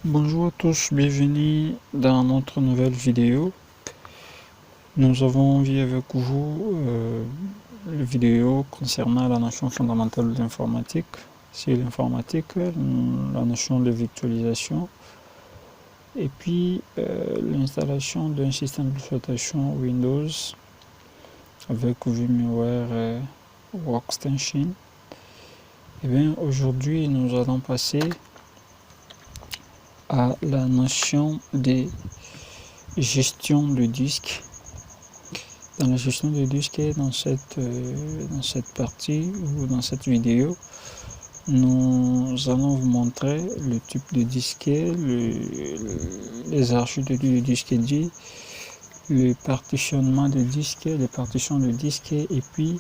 Bonjour à tous, bienvenue dans notre nouvelle vidéo. Nous avons vu avec vous une vidéo concernant la notion fondamentale de l'informatique. C'est l'informatique, la notion de virtualisation et puis l'installation d'un système d'exploitation Windows avec VMware Workstation. Et bien aujourd'hui nous allons passer à la notion de gestion de disque. Dans la gestion de disque, dans cette partie ou dans cette vidéo, nous allons vous montrer le type de disquet, les architectures du disque dit, le partitionnement de disque, les partitions de disque, et puis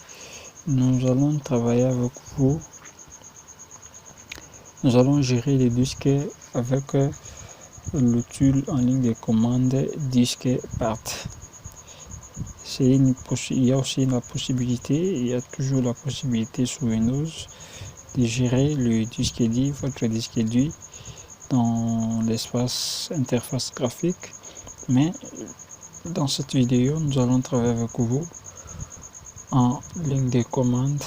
nous allons travailler avec vous. Nous allons gérer les disques avec le tool en ligne de commande disque part. Il y a aussi la possibilité, il y a toujours la possibilité sur Windows de gérer le disque dit, votre disque dit dans l'espace interface graphique. Mais dans cette vidéo, nous allons travailler avec vous en ligne de commande.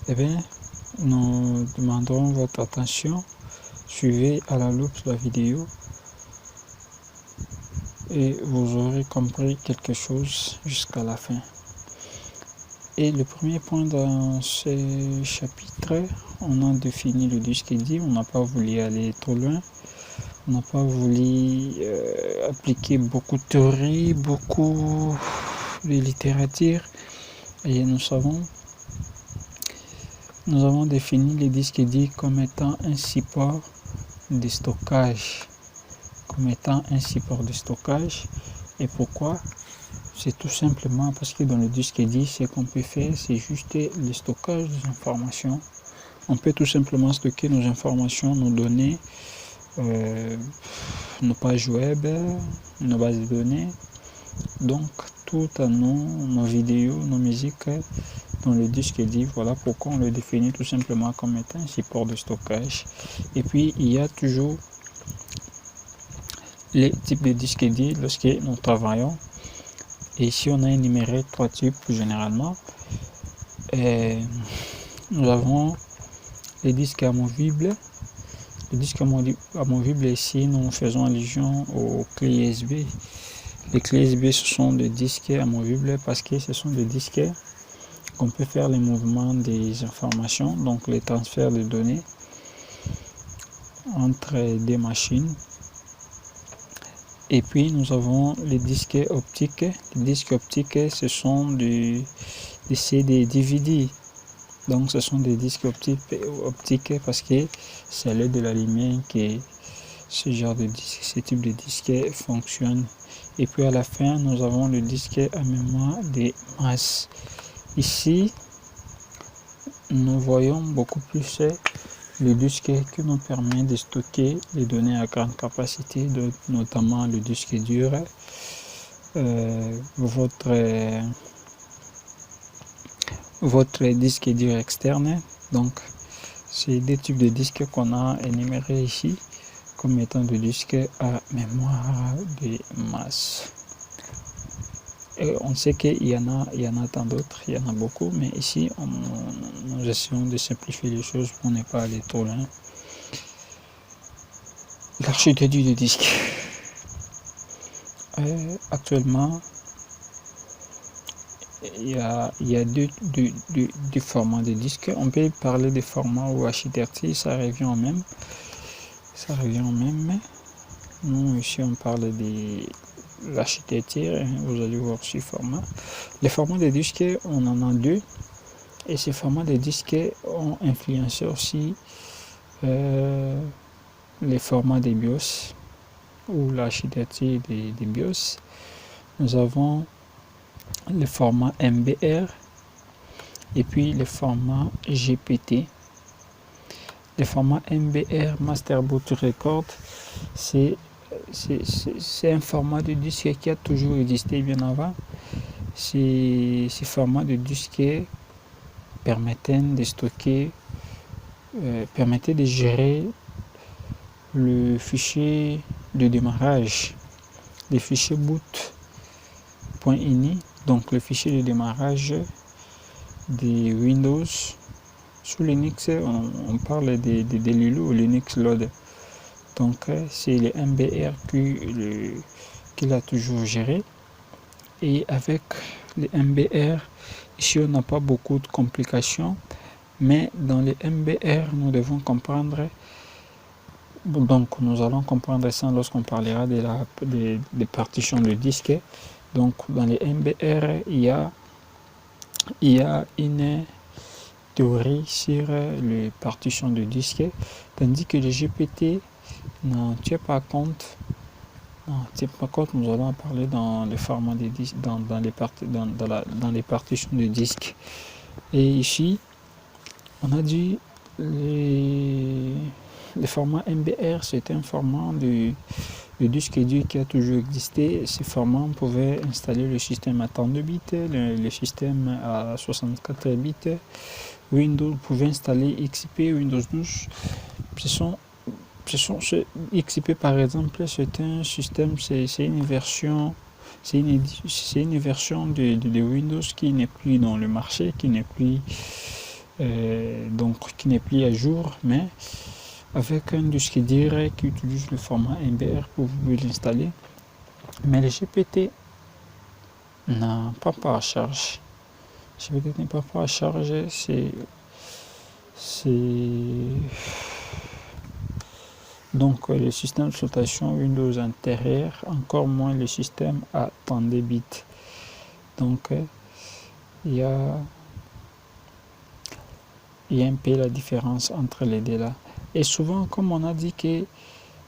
Eh bien, nous demanderons votre attention. Suivez à la loupe la vidéo et vous aurez compris quelque chose jusqu'à la fin. Et le premier point dans ce chapitre, on a défini le disque dit, on n'a pas voulu aller trop loin, on n'a pas voulu appliquer beaucoup de théorie, beaucoup de littérature, et nous avons défini le disque dit comme étant un support de stockage. Et pourquoi? C'est tout simplement parce que dans le disque dit, ce qu'on peut faire, c'est juste le stockage des informations. On peut tout simplement stocker nos informations, nos données, nos pages web, nos bases de données, donc tout à nos vidéos, nos musiques dans le disque dit. Voilà pourquoi on le définit tout simplement comme étant un support de stockage. Et puis il y a toujours les types de disques dit lorsque nous travaillons. Et ici on a énuméré 3 types généralement. Nous avons les disques amovibles. Les disques amovibles, ici nous faisons allusion aux clés USB. Les clés USB, ce sont des disques amovibles parce que ce sont des disques qu'on peut faire les mouvements des informations, donc les transferts de données entre des machines. Et puis nous avons les disques optiques. Les disques optiques, ce sont des CD DVD. Donc ce sont des disques optiques parce que c'est à l'aide de la lumière que ce type de disque fonctionne. Et puis à la fin, nous avons le disque à mémoire de masse. Ici, nous voyons beaucoup plus le disque qui nous permet de stocker les données à grande capacité, notamment le disque dur, votre disque dur externe. Donc c'est des types de disques qu'on a énumérés ici comme étant des disques à mémoire de masse. Et on sait qu'il y en a tant d'autres, il y en a beaucoup, mais ici nous essayons de simplifier les choses pour ne pas aller trop loin. L'architecture du disque. Actuellement, il y a deux formats de disques. On peut parler de format ou architecture, ça revient au même. Nous, ici, on parle de l'architecture. Vous allez voir ce format. Les formats de disques, on en a 2. Et ces formats de disques ont influencé aussi les formats des BIOS ou l'architecture des BIOS. Nous avons le format MBR et puis le format GPT. Le format MBR, Master Boot Record, c'est un format de disque qui a toujours existé bien avant. Ce format de disque permettant de stocker permettait de gérer le fichier de démarrage, les fichiers boot.ini, donc le fichier de démarrage des Windows. Sous Linux, on parle de Lulu ou Linux Load. Donc c'est le MBR qu'il a toujours géré. Et avec les MBR, ici on n'a pas beaucoup de complications, mais dans les MBR, nous devons comprendre, donc nous allons comprendre ça lorsqu'on parlera des partitions de disque. Donc dans les MBR, il y a une théorie sur les partitions de disque, tandis que le GPT n'en tient pas compte. Nous allons en parler dans le format des disques, dans les partitions de disques. Et ici, on a dit le format MBR, c'est un format de disque dur qui a toujours existé. Ce format, on pouvait installer le système à 32 bits, le système à 64 bits. Windows pouvait installer XP, Windows 12. XP par exemple, c'est un système, c'est une version de Windows qui n'est plus dans le marché, qui n'est plus à jour, mais avec un disque dur qui utilise le format MBR pour vous l'installer. Mais le GPT n'a pas à charge. Le GPT n'est pas à charge, donc le système d'exploitation Windows intérieur, encore moins le système à 32 bits. Donc il y a un peu la différence entre les deux là. Et souvent, comme on a dit que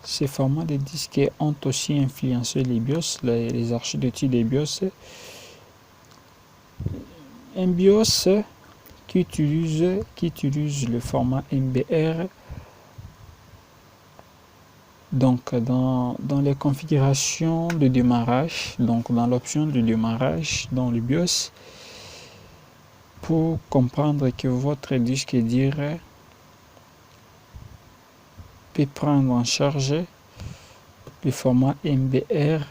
ces formats de disques ont aussi influencé les BIOS, les architectures des BIOS, un BIOS qui utilise le format MBR. Donc dans les configurations de démarrage, donc dans l'option de démarrage dans le BIOS, pour comprendre que votre disque dur peut prendre en charge le format MBR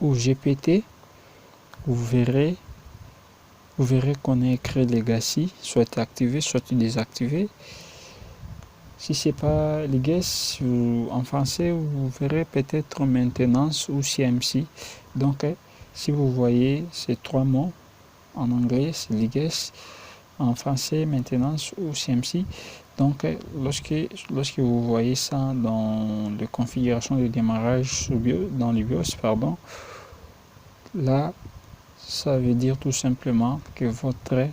ou GPT, vous verrez qu'on a écrit Legacy, soit activé, soit désactivé. Si c'est pas Legacy en français, vous verrez peut-être maintenance ou CMC. Donc si vous voyez ces trois mots, en anglais c'est Legacy, en français maintenance ou CMC. Donc lorsque vous voyez ça dans les configurations de démarrage dans les BIOS, là ça veut dire tout simplement que votre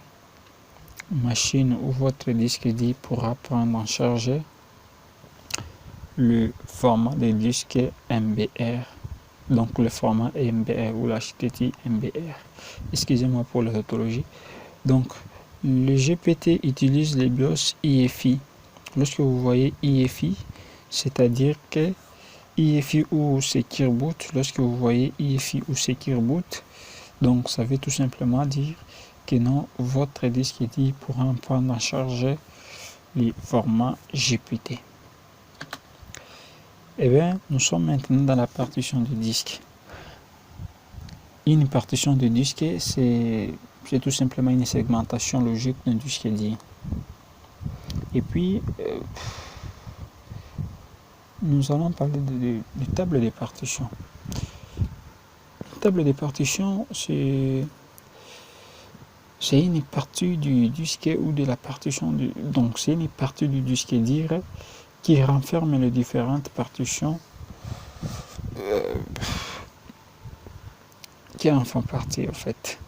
machine ou votre disque dur pourra prendre en charge le format de disque MBR, donc le format MBR ou l'architecture MBR. Excusez-moi pour la tautologie. Donc le GPT utilise les BIOS IFI. Lorsque vous voyez IFI, c'est-à-dire que IFI ou Secure Boot, lorsque vous voyez IFI ou Secure Boot, donc ça veut tout simplement dire que non, votre disque dur pourra prendre en charge les formats GPT. Eh bien, nous sommes maintenant dans la partition du disque. Une partition de disque, c'est tout simplement une segmentation logique d'un disque dur. Et puis, nous allons parler de table de partition. La table de partition, c'est une partie du disque ou de la partition donc c'est une partie du disque dur qui renferme les différentes partitions qui en font partie en fait.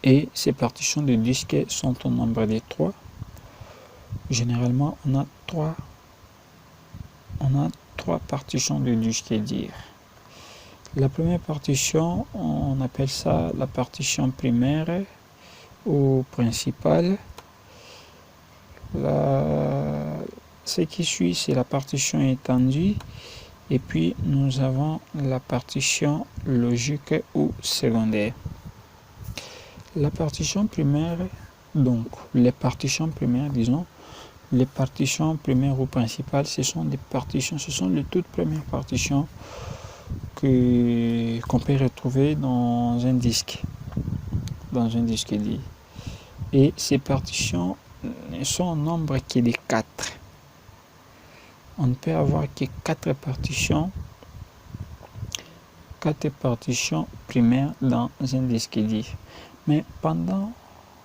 Et ces partitions de disque sont au nombre de 3. Généralement, on a trois partitions de disque dur. La première partition, on appelle ça la partition primaire ou principale. Ce qui suit, c'est la partition étendue. Et puis, nous avons la partition logique ou secondaire. La partition primaire Donc, les partitions primaires, disons, les partitions primaires ou principales, ce sont des partitions, ce sont les toutes premières partitions qu'on peut retrouver dans un disque dur. Et ces partitions ne sont en nombre que de 4. On ne peut avoir que 4 partitions primaires dans un disque dur. Mais pendant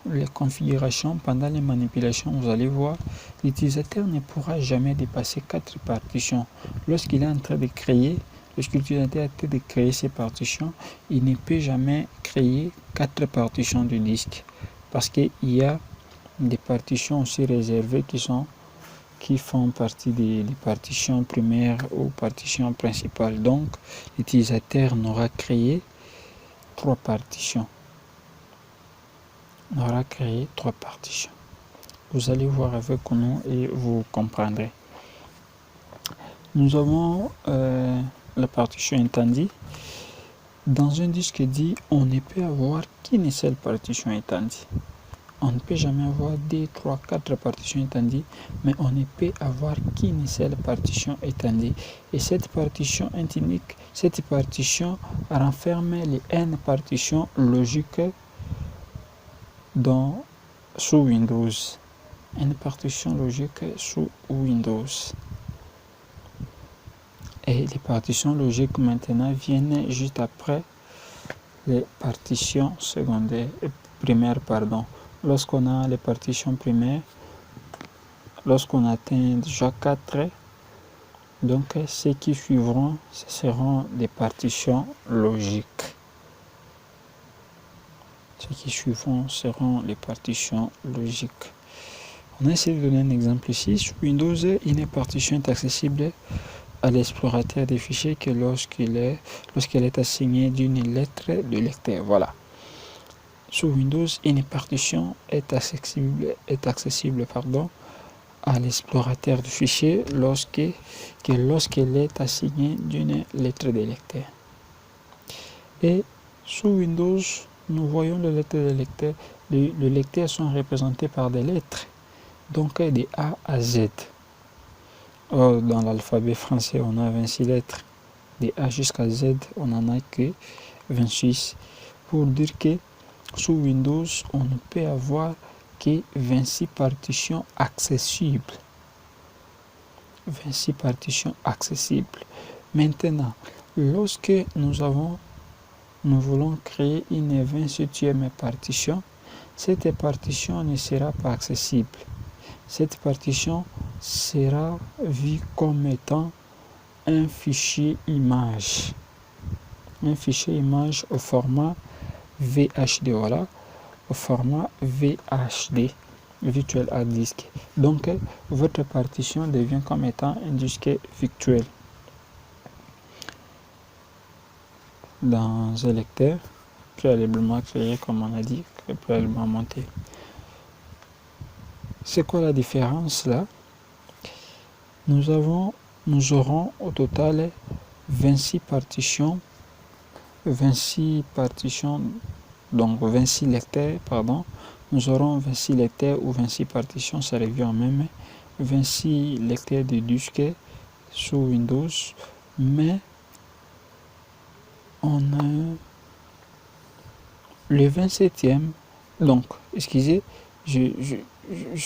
les configurations, pendant les manipulations, vous allez voir, l'utilisateur ne pourra jamais dépasser 4 partitions. Lorsqu'il est en train de créer, lorsque l'utilisateur est en train de créer ces partitions, il ne peut jamais créer 4 partitions du disque. Parce qu'il y a des partitions aussi réservées qui font partie des partitions primaires ou partitions principales. Donc, l'utilisateur n'aura créé 3 partitions. Vous allez voir avec nous et vous comprendrez. Nous avons la partition étendue. Dans un disque dit, on ne peut avoir qu'une seule partition étendue. On ne peut jamais avoir 2, 3, 4 partitions étendues, mais on ne peut avoir qu'une seule partition étendue. Et cette partition unique, cette partition renferme les N partitions logiques sous Windows. Une partition logique sous Windows. Et les partitions logiques maintenant viennent juste après les partitions primaires. Lorsqu'on a les partitions primaires, lorsqu'on atteint déjà 4, donc ceux qui suivront, ce seront des partitions logiques. On a essayé de donner un exemple ici. Sur Windows, une partition est accessible à l'explorateur des fichiers que lorsqu'elle est assignée d'une lettre de lecteur. Voilà. Sur Windows, une partition est accessible à l'explorateur du fichier lorsqu'elle est assignée d'une lettre de lecteur. Et sous Windows, nous voyons les lettres de lecteur. Les lecteurs sont représentés par des lettres, donc de A à Z. Dans l'alphabet français, on a 26 lettres. De A jusqu'à Z, on n'en a que 26. Pour dire que sous Windows, on ne peut avoir que 26 partitions accessibles. Maintenant, lorsque nous voulons créer une 27e partition, cette partition ne sera pas accessible. Cette partition sera vue comme étant un fichier image. Au format VHD, voilà, au format VHD, Virtual Hard Disk. Donc, votre partition devient comme étant un disque virtuel. Dans un lecteur, préalablement créé, comme on a dit, préalablement monté. C'est quoi la différence là? Nous aurons au total 26 partitions, donc 26 lecteurs, Nous aurons 26 lecteurs ou 26 partitions, ça revient en même, 26 lecteurs de disque sous Windows, mais on a le 27e, donc, excusez, je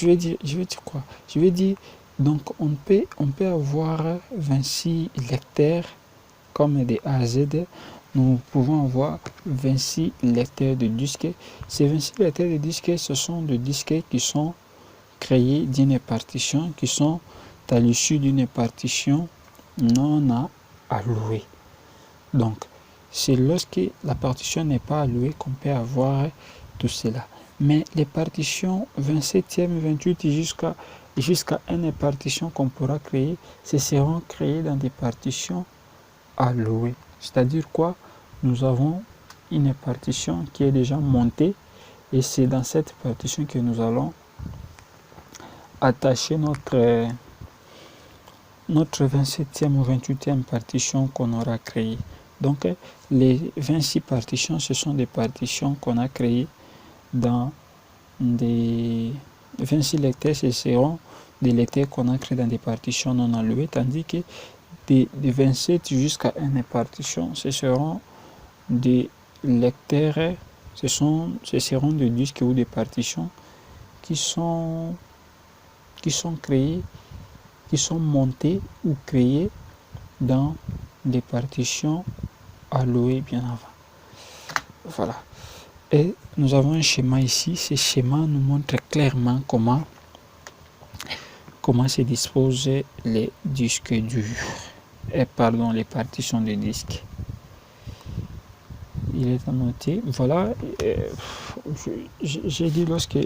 vais dire quoi? Je vais dire, donc, on peut avoir 26 lecteurs comme des A à Z. Nous pouvons avoir 26 lecteurs de disques. Ces 26 lecteurs de disques, ce sont des disques qui sont créés d'une partition, qui sont à l'issue d'une partition non allouée. Donc, c'est lorsque la partition n'est pas allouée qu'on peut avoir tout cela. Mais les partitions 27e, 28 jusqu'à une partition qu'on pourra créer, ce seront créées dans des partitions allouées. C'est-à-dire quoi? Nous avons une partition qui est déjà montée et c'est dans cette partition que nous allons attacher notre 27e ou 28e partition qu'on aura créée. Donc les 26 partitions, ce sont des partitions qu'on a créées dans des 26 lecteurs, ce seront des lecteurs qu'on a créés dans des partitions non allouées, tandis que de 27 jusqu'à une partition, ce seront des lecteurs, ce seront des disques ou des partitions qui sont créés, qui sont montés ou créés dans des partitions allouées bien avant. Voilà. Et nous avons un schéma ici. Ce schéma nous montre clairement comment se disposent les disques durs. Pardon, les partitions de disques. Il est à noter. Voilà. J'ai dit lorsque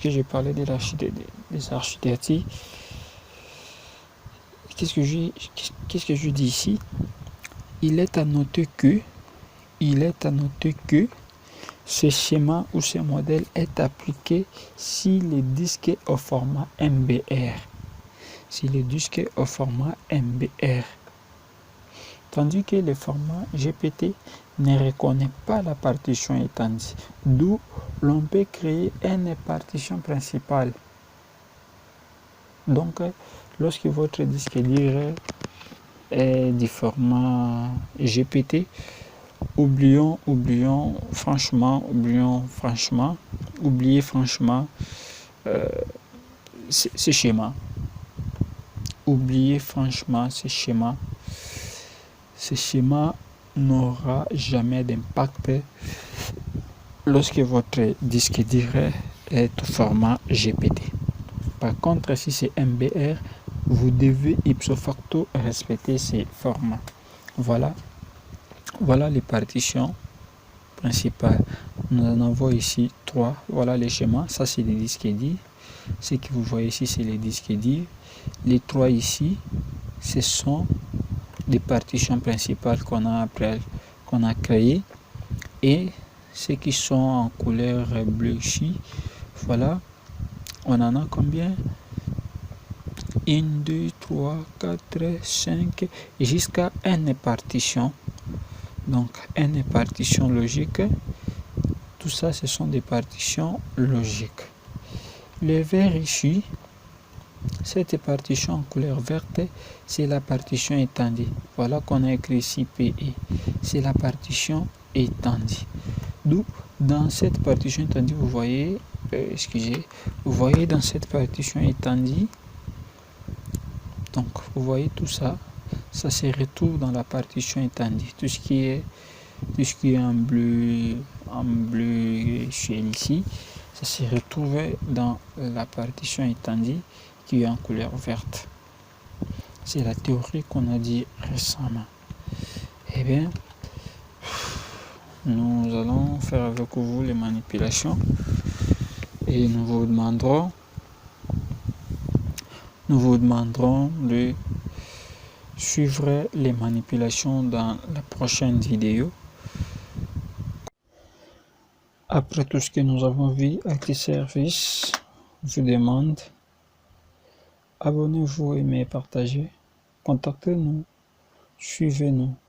j'ai parlé des architectures, qu'est-ce que je dis ici? Il est à noter que ce schéma ou ce modèle est appliqué si le disque est au format MBR. Si le disque est au format MBR. Tandis que le format GPT ne reconnaît pas la partition étendue. D'où l'on peut créer une partition principale. Donc, lorsque votre disque dur est du format GPT, oubliez franchement ce schéma. Oubliez franchement ce schéma. Ce schéma n'aura jamais d'impact lorsque votre disque dur est au format GPT. Par contre, si c'est MBR, vous devez ipso facto respecter ces formats. Voilà les partitions principales. Nous en avons ici 3. Voilà les schémas. Ça, c'est les disques durs. Ce que vous voyez ici, c'est les disques durs. Les 3 ici, ce sont des partitions principales qu'on a créées. Et ceux qui sont en couleur bleu ici, voilà. On en a combien? 1, 2, 3, 4, 5, jusqu'à une partition. Donc, une partition logique. Tout ça, ce sont des partitions logiques. Le vert ici, cette partition en couleur verte, c'est la partition étendue. Voilà qu'on a écrit ici PE. C'est la partition étendue. D'où, dans cette partition étendue, vous voyez, dans cette partition étendue, donc vous voyez tout ça, ça se retrouve dans la partition étendue. Tout ce qui est en bleu ciel ici, ça se retrouve dans la partition étendue qui est en couleur verte. C'est la théorie qu'on a dit récemment. Eh bien, nous allons faire avec vous les manipulations et nous vous demanderons de suivre les manipulations dans la prochaine vidéo. Après tout ce que nous avons vu à ce service, je vous demande, abonnez-vous, aimez, partagez, contactez-nous, suivez-nous.